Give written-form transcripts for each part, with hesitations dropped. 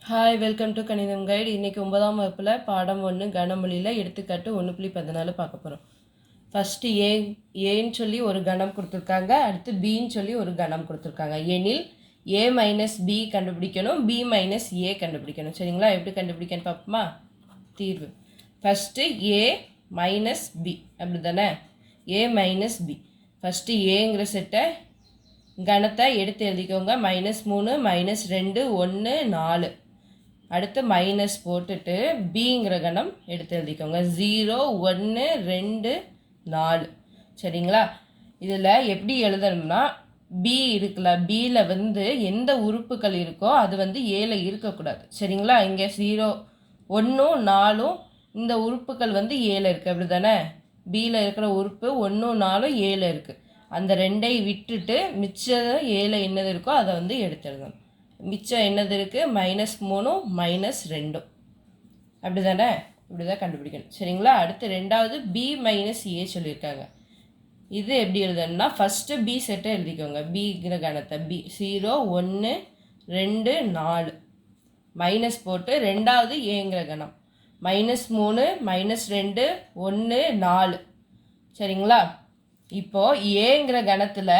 Hi, welcome to கணிதம் guide. இன்றைக்கி 9ஆம் வகுப்பில் பாடம் 1 கனமொழியில் எடுத்துக்காட்டு 1.14 பார்க்க போகிறோம். ஃபஸ்ட்டு ஏன்னு சொல்லி ஒரு கணம் கொடுத்துருக்காங்க, அடுத்து பின்னு சொல்லி ஒரு கணம் கொடுத்துருக்காங்க. எனில் ஏ மைனஸ் பி கண்டுபிடிக்கணும், பி மைனஸ் ஏ கண்டுபிடிக்கணும். சரிங்களா? எப்படி கண்டுபிடிக்கன்னு பார்ப்போமா? தீர்வு ஃபஸ்ட்டு ஏ மைனஸ் பி, அப்படி தானே? ஏ மைனஸ் பி. ஃபஸ்ட்டு ஏங்கிற செட்டை கணத்தை எடுத்து எழுதிக்கோங்க. -3 -2 1 4. அடுத்து மைனஸ் போட்டுட்டு பிங்கிற கணம் எடுத்து எழுதிக்கோங்க. 0 1 2 4. சரிங்களா? இதில் எப்படி எழுதணும்னா, பி இருக்குல்ல, பியில் எந்த உறுப்புகள் இருக்கோ அது ஏல இருக்கக்கூடாது. சரிங்களா? இங்கே 0 1 4 இந்த உறுப்புகள் ஏல இருக்குது, அப்படி தானே? பியில் இருக்கிற உறுப்பு 1 4 ஏல இருக்குது. அந்த ரெண்டை விட்டுட்டு மிச்சம் ஏல என்னது இருக்கோ அதை எடுத்து எழுதணும். மிச்சம் என்னது இருக்குது? -3 -2, அப்படி தானே? இப்படி தான் கண்டுபிடிக்கணும். சரிங்களா? அடுத்து ரெண்டாவது பி மைனஸ் ஏ சொல்லியிருக்காங்க. இது எப்படி எழுதணும்னா, ஃபஸ்ட்டு பி செட்டை எழுதிக்கோங்க. பிங்கிற கணத்தை பி 0 1 2 4 மைனஸ் போட்டு ரெண்டாவது ஏங்கிற கணம் -3 -2 1 4. சரிங்களா? இப்போது ஏங்கிற கணத்தில்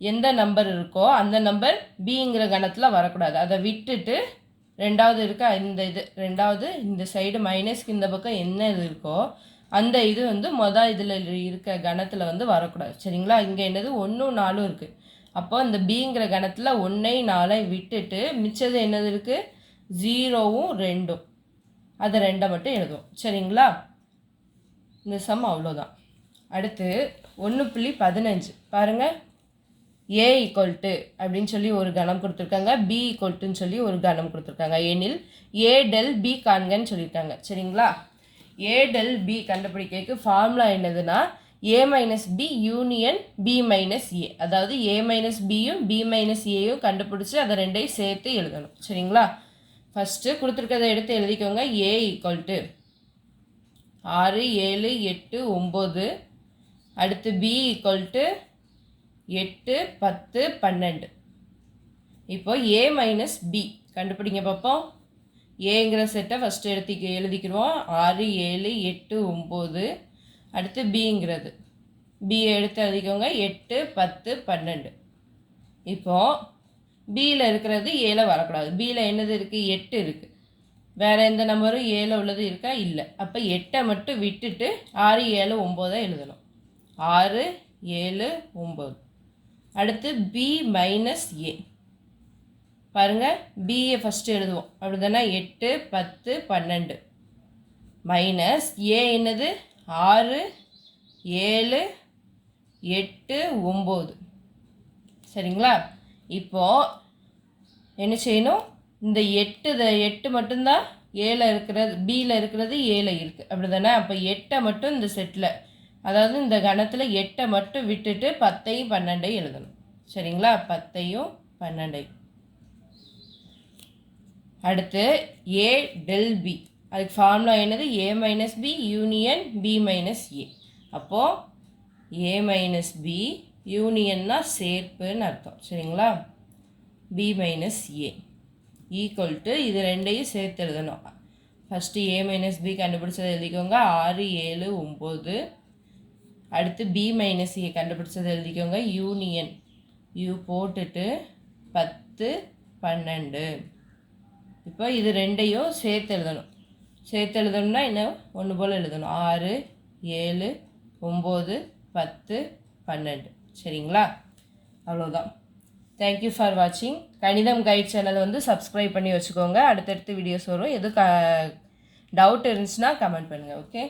எந்த நம்பர் இருக்கோ அந்த நம்பர் பிங்கிற கணத்தில் வரக்கூடாது. அதை விட்டுட்டு ரெண்டாவது இருக்கா ரெண்டாவது இந்த சைடு மைனஸ்க்கு இந்த பக்கம் என்ன இது இருக்கோ அந்த இது இதில் இருக்க கணத்தில் வரக்கூடாது. சரிங்களா? இங்கே என்னது 1 4 இருக்குது. அப்போ இந்த பிங்கிற கணத்தில் 1 4 விட்டுட்டு மிச்சது என்னது இருக்குது? 0 2. அதை 2 மட்டும் எழுதுவோம். சரிங்களா? இந்த சம் அவ்வளோதான். அடுத்து 1.15 பாருங்கள். ஏ ஈக்குவல்ட்டு அப்படின்னு சொல்லி ஒரு கணம் கொடுத்துருக்காங்க, பி ஈக்குவல்ட்டுன்னு சொல்லி ஒரு கணம் கொடுத்துருக்காங்க. எனில் ஏ டெல் பி காண்கன்னு சொல்லியிருக்காங்க. சரிங்களா? ஏ டெல் பி கண்டுபிடிக்கிறதுக்கு ஃபார்முலா என்னதுன்னா, A minus B union B minus A. அதாவது ஏ மைனஸ் பியும் பி மைனஸ் ஏயும் கண்டுபிடிச்சி அதை ரெண்டையும் சேர்த்து எழுதணும். சரிங்களா? ஃபஸ்ட்டு கொடுத்துருக்கதை எடுத்து எழுதிக்கோங்க. ஏ ஈக்குவல்ட்டு 6 7 8 9. அடுத்து பி ஈக்குவல்ட்டு 8 10 12. இப்போ ஏ மைனஸ் பி கண்டுபிடிங்க பார்ப்போம். ஏங்கிற செட்டை ஃபஸ்ட்டு எழுதிக்கிறோம். 6 7 8 9. அடுத்து பிங்கிறது பியை எடுத்து எழுதிக்கோங்க. 8 10 12. இப்போது பியில் இருக்கிறது ஏல வரக்கூடாது. பியில் என்னது இருக்குது? 8 இருக்குது. வேறு எந்த நம்பரும் ஏல உள்ளது இருக்கா? இல்லை. அப்போ 8 மட்டும் விட்டுட்டு 6 7 9 எழுதணும். 6 7 9. அடுத்து பி மைனஸ் ஏ பாருங்கள். பியை ஃபஸ்ட்டு எழுதுவோம், அப்படி தானே? 8 10 12 மைனஸ் ஏ என்னது? 6 7 8 9. சரிங்களா? இப்போது என்ன செய்யணும்? இந்த 8 மட்டும்தான் ஏல இருக்கிறது, பியில் இருக்கிறது ஏல இருக்குது, அப்படி தானே? அப்போ 8 மட்டும் இந்த செட்டில், அதாவது இந்த கணத்தில் 8 மட்டும் விட்டுட்டு 10 12 எழுதணும். சரிங்களா? 10 12. அடுத்து ஏ டெல் பி, அதுக்கு ஃபார்முலா என்னது? A minus B union B minus A. அப்போது ஏ மைனஸ் பி யூனியன்னா சேர்ப்புன்னு அர்த்தம். சரிங்களா? பி மைனஸ் ஏ ஈக்குவல்ட்டு இது ரெண்டையும் சேர்த்து எழுதணும். ஃபஸ்ட்டு ஏ மைனஸ் பி கண்டுபிடிச்சதை எழுதிக்கோங்க. 6 7 9. அடுத்து பி மைனஸ் ஏ கண்டுபிடிச்சதை எழுதிக்கோங்க. யூனியன் யூ போட்டுட்டு 10 12. இப்போ இது ரெண்டையும் சேர்த்து எழுதணும். சேர்த்து எழுதணும்னா என்ன? ஒன்று போல் எழுதணும். 6 7 9 10 12. சரிங்களா? அவ்வளோதான். தேங்க்யூ ஃபார் வாட்சிங். கணிதம் கைட் சேனல் சப்ஸ்கிரைப் பண்ணி வச்சுக்கோங்க. அடுத்தடுத்து வீடியோஸ் வரும். எது டவுட் இருந்துச்சுன்னா கமெண்ட் பண்ணுங்கள். ஓகே.